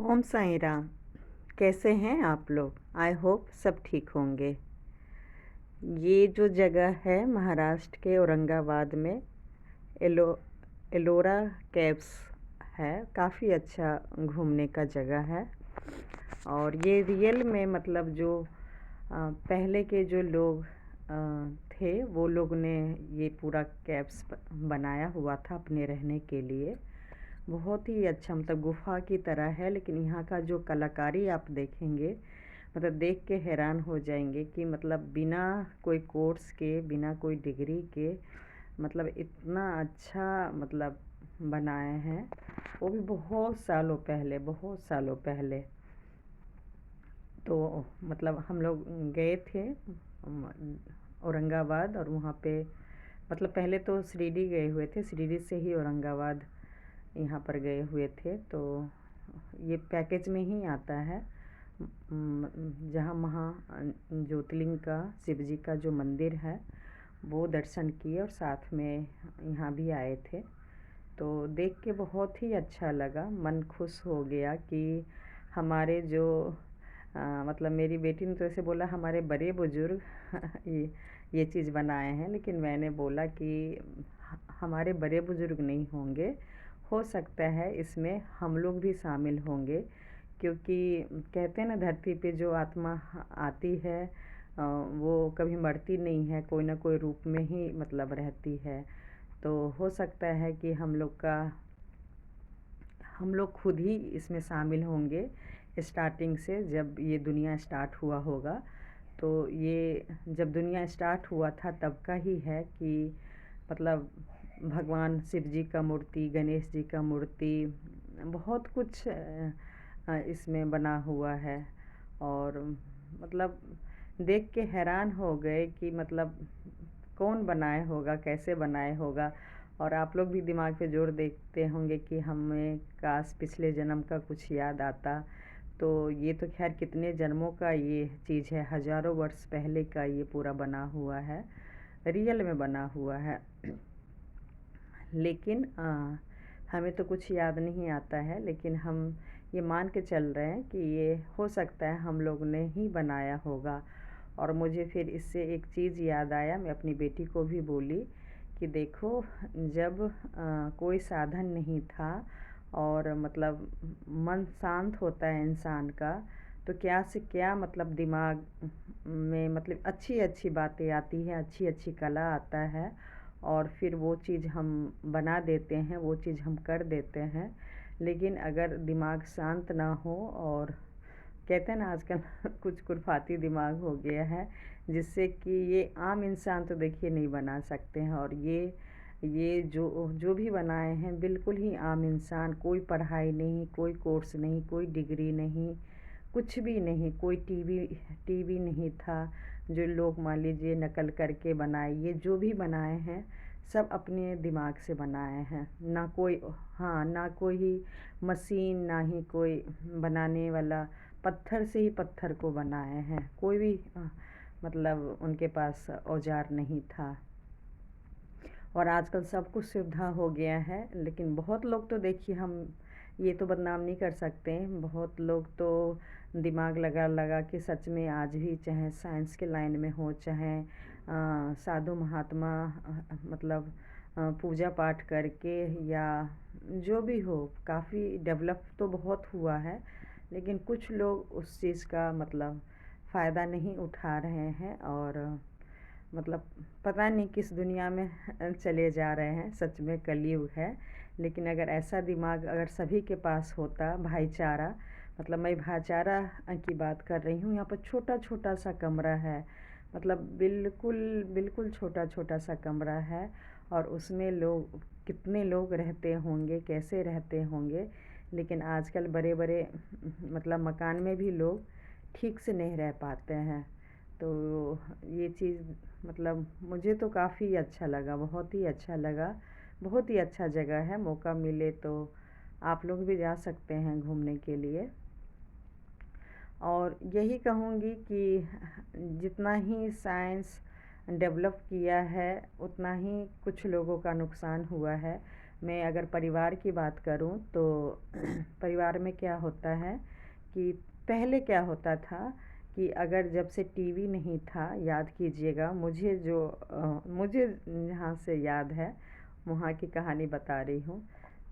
ओम साईं राम। कैसे हैं आप लोग? आई होप सब ठीक होंगे। ये जो जगह है महाराष्ट्र के औरंगाबाद में एलो एलोरा केव्स है। काफ़ी अच्छा घूमने का जगह है। और ये रियल में मतलब जो पहले के जो लोग थे वो लोग ने ये पूरा केव्स बनाया हुआ था अपने रहने के लिए। बहुत ही अच्छा मतलब गुफा की तरह है, लेकिन यहाँ का जो कलाकारी आप देखेंगे मतलब देख के हैरान हो जाएंगे कि मतलब बिना कोई कोर्स के, बिना कोई डिग्री के मतलब इतना अच्छा मतलब बनाए हैं। वो भी बहुत सालों पहले, बहुत सालों पहले। तो मतलब हम लोग गए थे औरंगाबाद, और वहाँ पे मतलब पहले तो शिरडी गए हुए थे, शिरडी से ही औरंगाबाद यहाँ पर गए हुए थे। तो ये पैकेज में ही आता है। जहाँ महा ज्योतिर्लिंग का, शिव जी का जो मंदिर है वो दर्शन किए, और साथ में यहाँ भी आए थे। तो देख के बहुत ही अच्छा लगा, मन खुश हो गया कि हमारे जो मतलब मेरी बेटी ने तो ऐसे बोला हमारे बड़े बुजुर्ग ये चीज़ बनाए हैं, लेकिन मैंने बोला कि हमारे बड़े बुजुर्ग नहीं होंगे, हो सकता है इसमें हम लोग भी शामिल होंगे। क्योंकि कहते हैं ना, धरती पे जो आत्मा आती है वो कभी मरती नहीं है, कोई ना कोई रूप में ही मतलब रहती है। तो हो सकता है कि हम लोग खुद ही इसमें शामिल होंगे स्टार्टिंग से, जब ये दुनिया स्टार्ट हुआ होगा। तो ये जब दुनिया स्टार्ट हुआ था तब का ही है कि मतलब भगवान शिव जी का मूर्ति, गणेश जी का मूर्ति, बहुत कुछ इसमें बना हुआ है। और मतलब देख के हैरान हो गए कि मतलब कौन बनाए होगा, कैसे बनाए होगा। और आप लोग भी दिमाग पे जोर देखते होंगे कि हमें काश पिछले जन्म का कुछ याद आता। तो ये तो खैर कितने जन्मों का ये चीज़ है, हज़ारों वर्ष पहले का ये पूरा बना हुआ है, रियल में बना हुआ है। लेकिन हमें तो कुछ याद नहीं आता है, लेकिन हम ये मान के चल रहे हैं कि ये हो सकता है हम लोग ने ही बनाया होगा। और मुझे फिर इससे एक चीज़ याद आया, मैं अपनी बेटी को भी बोली कि देखो, जब कोई साधन नहीं था और मतलब मन शांत होता है इंसान का, तो क्या से क्या मतलब दिमाग में मतलब अच्छी अच्छी बातें आती हैं, अच्छी अच्छी कला आता है। और फिर वो चीज़ हम बना देते हैं, वो चीज़ हम कर देते हैं। लेकिन अगर दिमाग शांत ना हो, और कहते हैं ना आजकल कुछ खुरफाती दिमाग हो गया है, जिससे कि ये आम इंसान तो देखिए नहीं बना सकते हैं। और ये जो जो भी बनाए हैं बिल्कुल ही आम इंसान, कोई पढ़ाई नहीं, कोई कोर्स नहीं, कोई डिग्री नहीं, कुछ भी नहीं, कोई टीवी नहीं था जो लोग मान लीजिए नकल करके बनाए। ये जो भी बनाए हैं सब अपने दिमाग से बनाए हैं। ना कोई, हाँ, ना कोई मशीन, ना ही कोई बनाने वाला, पत्थर से ही पत्थर को बनाए हैं। कोई भी मतलब उनके पास औजार नहीं था। और आजकल सब कुछ सुविधा हो गया है, लेकिन बहुत लोग तो देखिए, हम ये तो बदनाम नहीं कर सकते हैं, बहुत लोग तो दिमाग लगा लगा के सच में आज भी, चाहे साइंस के लाइन में हो, चाहे साधु महात्मा मतलब पूजा पाठ करके, या जो भी हो, काफ़ी डेवलप तो बहुत हुआ है। लेकिन कुछ लोग उस चीज़ का मतलब फ़ायदा नहीं उठा रहे हैं, और मतलब पता नहीं किस दुनिया में चले जा रहे हैं। सच में कलयुग है। लेकिन अगर ऐसा दिमाग अगर सभी के पास होता, भाईचारा, मतलब मैं भाईचारा की बात कर रही हूँ। यहाँ पर छोटा छोटा सा कमरा है, मतलब बिल्कुल बिल्कुल छोटा छोटा सा कमरा है, और उसमें लोग, कितने लोग रहते होंगे, कैसे रहते होंगे। लेकिन आजकल बड़े बड़े मतलब मकान में भी लोग ठीक से नहीं रह पाते हैं। तो ये चीज़ मतलब मुझे तो काफ़ी अच्छा लगा, बहुत ही अच्छा लगा। बहुत ही अच्छा जगह है, मौका मिले तो आप लोग भी जा सकते हैं घूमने के लिए। और यही कहूँगी कि जितना ही साइंस डेवलप किया है, उतना ही कुछ लोगों का नुकसान हुआ है। मैं अगर परिवार की बात करूं तो परिवार में क्या होता है कि पहले क्या होता था कि अगर जब से टीवी नहीं था, याद कीजिएगा, मुझे जहाँ से याद है वहाँ की कहानी बता रही हूँ।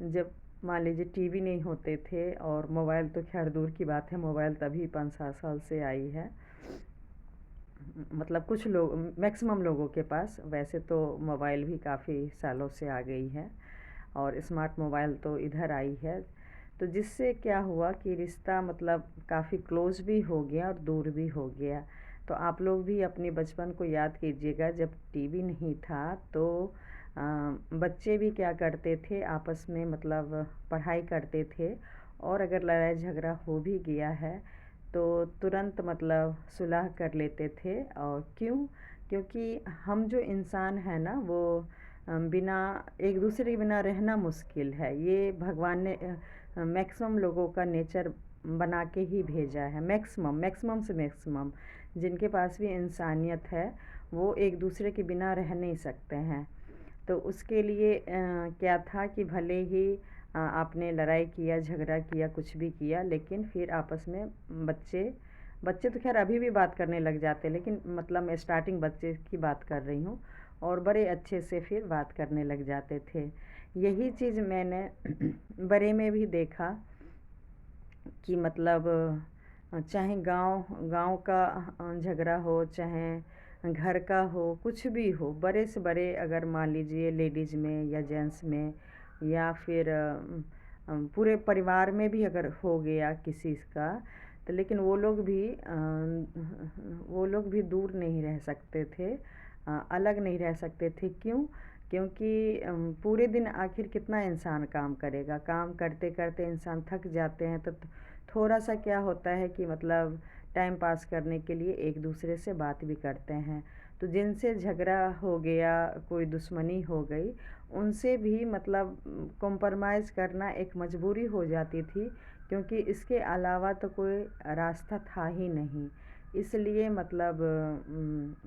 जब मान लीजिए टीवी नहीं होते थे और मोबाइल तो खैर दूर की बात है, मोबाइल तभी 5-7 साल से आई है। मतलब कुछ लोग, मैक्सिमम लोगों के पास, वैसे तो मोबाइल भी काफ़ी सालों से आ गई है और स्मार्ट मोबाइल तो इधर आई है। तो जिससे क्या हुआ कि रिश्ता मतलब काफ़ी क्लोज भी हो गया और दूर भी हो गया। तो आप लोग भी अपने बचपन को याद कीजिएगा, जब टीवी नहीं था तो बच्चे भी क्या करते थे, आपस में मतलब पढ़ाई करते थे, और अगर लड़ाई झगड़ा हो भी गया है तो तुरंत मतलब सुलह कर लेते थे। और क्यों? क्योंकि हम जो इंसान है ना, वो बिना एक दूसरे के बिना रहना मुश्किल है। ये भगवान ने मैक्सिमम लोगों का नेचर बना के ही भेजा है। मैक्सिमम मैक्सिमम से मैक्सिमम जिनके पास भी इंसानियत है वो एक दूसरे के बिना रह नहीं सकते हैं। तो उसके लिए क्या था कि भले ही आपने लड़ाई किया, झगड़ा किया, कुछ भी किया, लेकिन फिर आपस में बच्चे बच्चे तो खैर अभी भी बात करने लग जाते हैं, लेकिन मतलब मैं स्टार्टिंग बच्चे की बात कर रही हूँ, और बड़े अच्छे से फिर बात करने लग जाते थे। यही चीज़ मैंने बड़े में भी देखा कि मतलब चाहे गांव गांव का झगड़ा हो, चाहे घर का हो, कुछ भी हो, बड़े से बड़े, अगर मान लीजिए लेडीज़ में या जेंट्स में या फिर पूरे परिवार में भी अगर हो गया किसी का, तो लेकिन वो लोग भी दूर नहीं रह सकते थे, अलग नहीं रह सकते थे। क्यों? क्योंकि पूरे दिन आखिर कितना इंसान काम करेगा, काम करते करते इंसान थक जाते हैं, तो थोड़ा सा क्या होता है कि मतलब टाइम पास करने के लिए एक दूसरे से बात भी करते हैं। तो जिनसे झगड़ा हो गया, कोई दुश्मनी हो गई, उनसे भी मतलब कॉम्प्रोमाइज़ करना एक मजबूरी हो जाती थी, क्योंकि इसके अलावा तो कोई रास्ता था ही नहीं। इसलिए मतलब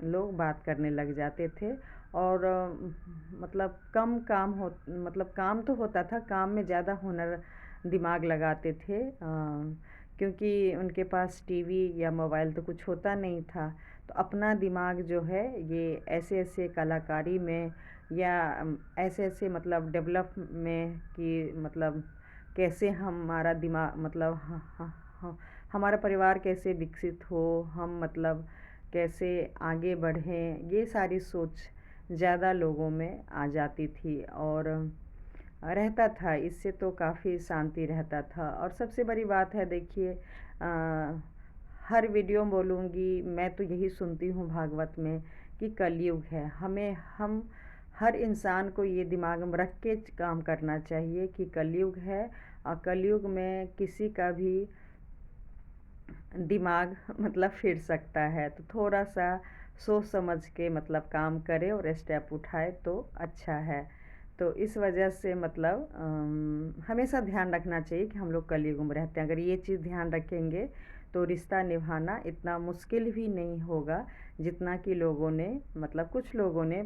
लोग बात करने लग जाते थे। और मतलब कम काम हो, मतलब काम तो होता था, काम में ज़्यादा हुनर दिमाग लगाते थे, क्योंकि उनके पास टीवी या मोबाइल तो कुछ होता नहीं था। तो अपना दिमाग जो है ये ऐसे ऐसे कलाकारी में या ऐसे ऐसे मतलब डेवलप में कि मतलब कैसे हमारा दिमाग मतलब हमारा परिवार कैसे विकसित हो, हम मतलब कैसे आगे बढ़ें, ये सारी सोच ज़्यादा लोगों में आ जाती थी। और रहता था, इससे तो काफ़ी शांति रहता था। और सबसे बड़ी बात है, देखिए, हर वीडियो में बोलूँगी, मैं तो यही सुनती हूँ भागवत में कि कलयुग है। हम हर इंसान को ये दिमाग में रख के काम करना चाहिए कि कलयुग है, और कलयुग में किसी का भी दिमाग मतलब फिर सकता है। तो थोड़ा सा सोच समझ के मतलब काम करे और स्टेप उठाए तो अच्छा है। तो इस वजह से मतलब हमेशा ध्यान रखना चाहिए कि हम लोग कलयुग में रहते हैं। अगर ये चीज़ ध्यान रखेंगे तो रिश्ता निभाना इतना मुश्किल भी नहीं होगा, जितना कि लोगों ने मतलब कुछ लोगों ने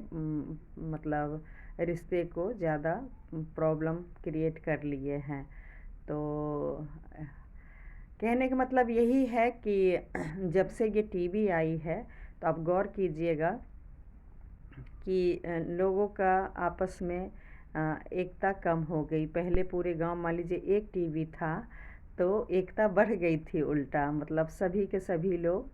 मतलब रिश्ते को ज़्यादा प्रॉब्लम क्रिएट कर लिए हैं। तो कहने का मतलब यही है कि जब से ये टीवी आई है, तो आप गौर कीजिएगा कि लोगों का आपस में एकता कम हो गई। पहले पूरे गांव मान लीजिए एक टीवी था तो एकता बढ़ गई थी, उल्टा मतलब सभी के सभी लोग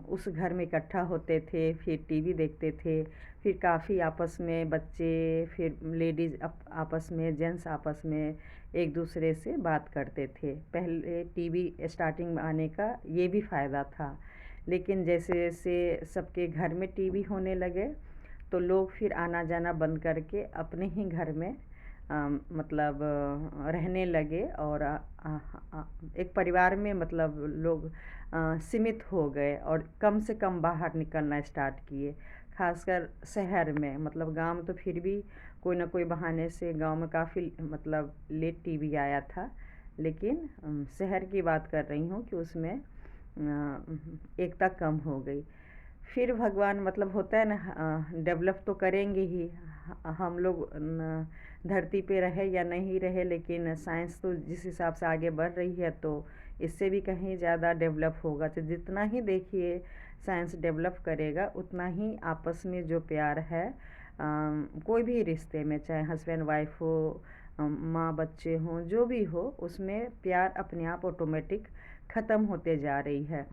उस घर में इकट्ठा होते थे, फिर टीवी देखते थे, फिर काफ़ी आपस में बच्चे, फिर लेडीज़ आपस में, जेंट्स आपस में एक दूसरे से बात करते थे। पहले टीवी स्टार्टिंग में आने का ये भी फ़ायदा था, लेकिन जैसे जैसे सबके घर में टीवी होने लगे तो लोग फिर आना जाना बंद करके अपने ही घर में मतलब रहने लगे, और एक परिवार में मतलब लोग सीमित हो गए और कम से कम बाहर निकलना स्टार्ट किए। खासकर शहर में, मतलब गांव में तो फिर भी कोई ना कोई बहाने से गांव में काफ़ी मतलब लेट टीवी आया था, लेकिन शहर की बात कर रही हूँ कि उसमें एकता कम हो गई। फिर भगवान मतलब होता है ना, डेवलप तो करेंगे ही हम लोग धरती पे रहे या नहीं रहे, लेकिन साइंस तो जिस हिसाब से आगे बढ़ रही है तो इससे भी कहीं ज़्यादा डेवलप होगा। तो जितना ही देखिए साइंस डेवलप करेगा उतना ही आपस में जो प्यार है कोई भी रिश्ते में, चाहे हस्बैंड वाइफ हो, माँ बच्चे हों, जो भी हो, उसमें प्यार अपने आप ऑटोमेटिक ख़त्म होते जा रही है।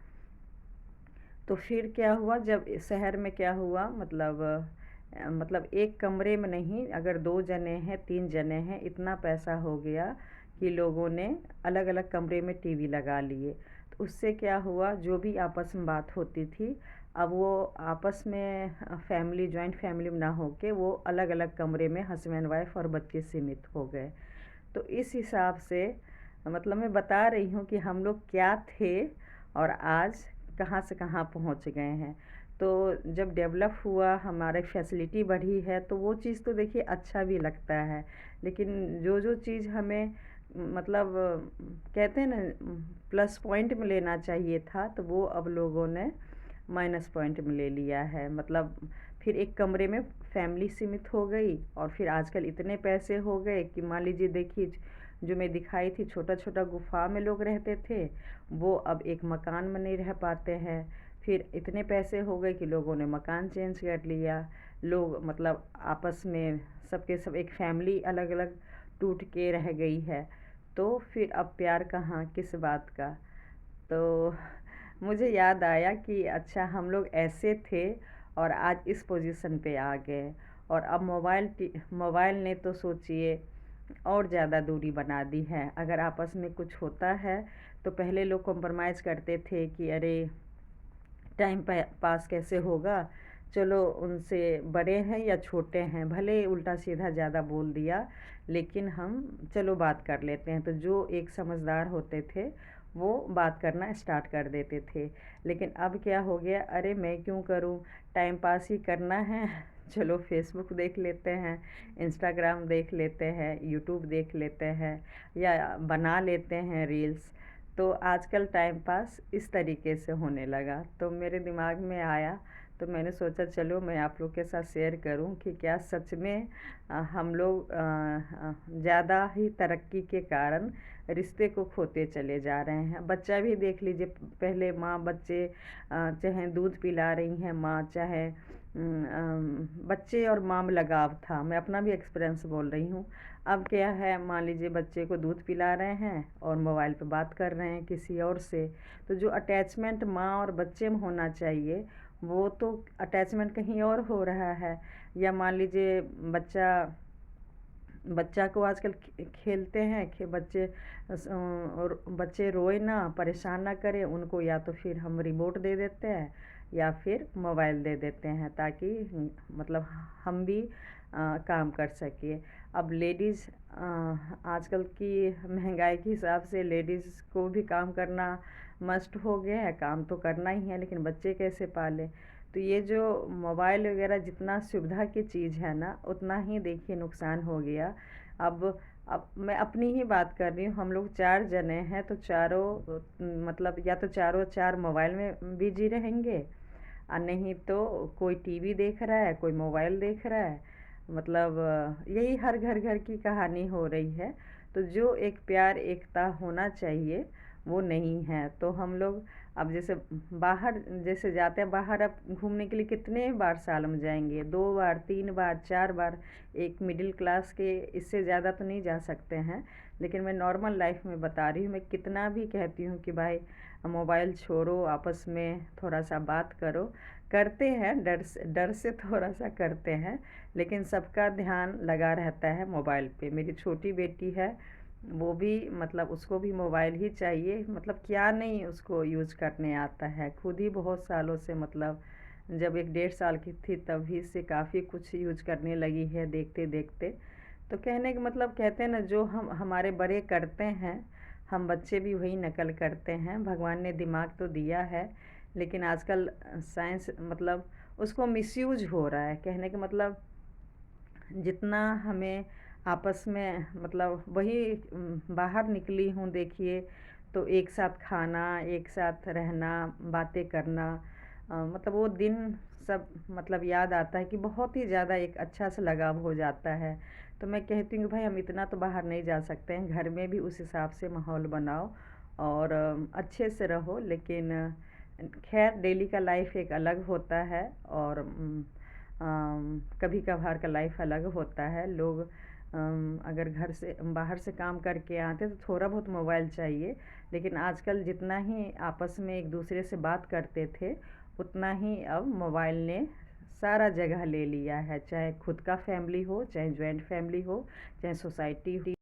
तो फिर क्या हुआ, जब शहर में क्या हुआ, मतलब एक कमरे में नहीं, अगर 2 जने हैं 3 जने हैं, इतना पैसा हो गया कि लोगों ने अलग अलग कमरे में टीवी लगा लिए। तो उससे क्या हुआ, जो भी आपस में बात होती थी, अब वो आपस में फैमिली, जॉइंट फैमिली में ना होके वो अलग अलग कमरे में हस्बैंड वाइफ और बच्चे सीमित हो गए। तो इस हिसाब से मतलब मैं बता रही हूँ कि हम लोग क्या थे और आज कहाँ से कहाँ पहुँच गए हैं। तो जब डेवलप हुआ, हमारे फैसिलिटी बढ़ी है, तो वो चीज़ तो देखिए अच्छा भी लगता है, लेकिन जो जो चीज़ हमें मतलब कहते हैं ना प्लस पॉइंट में लेना चाहिए था, तो वो अब लोगों ने माइनस पॉइंट में ले लिया है। मतलब फिर एक कमरे में फैमिली सीमित हो गई, और फिर आजकल इतने पैसे हो गए कि मान लीजिए, देखिए जो मैं दिखाई थी छोटा छोटा गुफा में लोग रहते थे, वो अब एक मकान में नहीं रह पाते हैं। फिर इतने पैसे हो गए कि लोगों ने मकान चेंज कर लिया। लोग मतलब आपस में सबके सब एक फैमिली अलग अलग टूट के रह गई है। तो फिर अब प्यार कहाँ, किस बात का। तो मुझे याद आया कि अच्छा हम लोग ऐसे थे और आज इस पोजीशन पे आ गए। और अब मोबाइल ने तो सोचिए और ज़्यादा दूरी बना दी है। अगर आपस में कुछ होता है तो पहले लोग कॉम्प्रोमाइज़ करते थे कि अरे टाइम पास कैसे होगा, चलो उनसे बड़े हैं या छोटे हैं, भले उल्टा सीधा ज़्यादा बोल दिया, लेकिन हम चलो बात कर लेते हैं। तो जो एक समझदार होते थे वो बात करना स्टार्ट कर देते थे। लेकिन अब क्या हो गया, अरे मैं क्यों करूं, टाइम पास ही करना है, चलो फेसबुक देख लेते हैं, इंस्टाग्राम देख लेते हैं, यूट्यूब देख लेते हैं, या बना लेते हैं रील्स। तो आजकल टाइम पास इस तरीके से होने लगा। तो मेरे दिमाग में आया, तो मैंने सोचा चलो मैं आप लोग के साथ शेयर करूं कि क्या सच में हम लोग ज़्यादा ही तरक्की के कारण रिश्ते को खोते चले जा रहे हैं। बच्चा भी देख लीजिए, पहले माँ बच्चे चाहे दूध पिला रही हैं माँ, चाहे बच्चे और माँ में लगाव था। मैं अपना भी एक्सपीरियंस बोल रही हूँ। अब क्या है, मान लीजिए बच्चे को दूध पिला रहे हैं और मोबाइल पे बात कर रहे हैं किसी और से। तो जो अटैचमेंट माँ और बच्चे में होना चाहिए, वो तो अटैचमेंट कहीं और हो रहा है। या मान लीजिए बच्चा बच्चा को आजकल खेलते हैं बच्चे और बच्चे रोए ना, परेशान ना करें उनको, या तो फिर हम रिमोट दे देते हैं या फिर मोबाइल दे देते हैं, ताकि मतलब हम भी काम कर सके। अब लेडीज़ आजकल की महंगाई के हिसाब से लेडीज़ को भी काम करना मस्ट हो गया है, काम तो करना ही है, लेकिन बच्चे कैसे पालें। तो ये जो मोबाइल वगैरह जितना सुविधा की चीज़ है ना, उतना ही देखिए नुकसान हो गया। अब अब मैं अपनी ही बात कर रही हूँ, हम लोग 4 जने हैं, तो चारों मतलब या तो चारों 4 मोबाइल में बिजी रहेंगे, और नहीं तो कोई टीवी देख रहा है, कोई मोबाइल देख रहा है। मतलब यही हर घर घर की कहानी हो रही है। तो जो एक प्यार एकता होना चाहिए वो नहीं है। तो हम लोग अब जैसे बाहर जैसे जाते हैं, बाहर अब घूमने के लिए कितने बार साल में जाएंगे, 2 बार 3 बार 4 बार। एक मिडिल क्लास के इससे ज़्यादा तो नहीं जा सकते हैं। लेकिन मैं नॉर्मल लाइफ में बता रही हूँ, मैं कितना भी कहती हूँ कि भाई मोबाइल छोड़ो, आपस में थोड़ा सा बात करो, करते हैं, डर से थोड़ा सा करते हैं, लेकिन सबका ध्यान लगा रहता है मोबाइल पे। मेरी छोटी बेटी है, वो भी मतलब उसको भी मोबाइल ही चाहिए, मतलब क्या नहीं उसको यूज करने आता है। खुद ही बहुत सालों से, मतलब जब 1 डेढ़ साल की थी तभी से काफ़ी कुछ यूज करने लगी है देखते देखते। तो कहने का मतलब, कहते हैं ना, जो हम हमारे बड़े करते हैं हम बच्चे भी वही नकल करते हैं। भगवान ने दिमाग तो दिया है, लेकिन आजकल साइंस मतलब उसको मिसयूज हो रहा है। कहने का मतलब जितना हमें आपस में, मतलब वही बाहर निकली हूँ देखिए, तो एक साथ खाना, एक साथ रहना, बातें करना, मतलब वो दिन सब मतलब याद आता है कि बहुत ही ज़्यादा एक अच्छा सा लगाव हो जाता है। तो मैं कहती हूँ कि भाई हम इतना तो बाहर नहीं जा सकते हैं, घर में भी उस हिसाब से माहौल बनाओ और अच्छे से रहो। लेकिन खैर डेली का लाइफ एक अलग होता है और कभी कभार का लाइफ अलग होता है। लोग अगर घर से बाहर से काम करके आते तो थोड़ा बहुत मोबाइल चाहिए, लेकिन आजकल जितना ही आपस में एक दूसरे से बात करते थे उतना ही अब मोबाइल ने सारा जगह ले लिया है। चाहे खुद का फैमिली हो, चाहे जॉइंट फैमिली हो, चाहे सोसाइटी हो।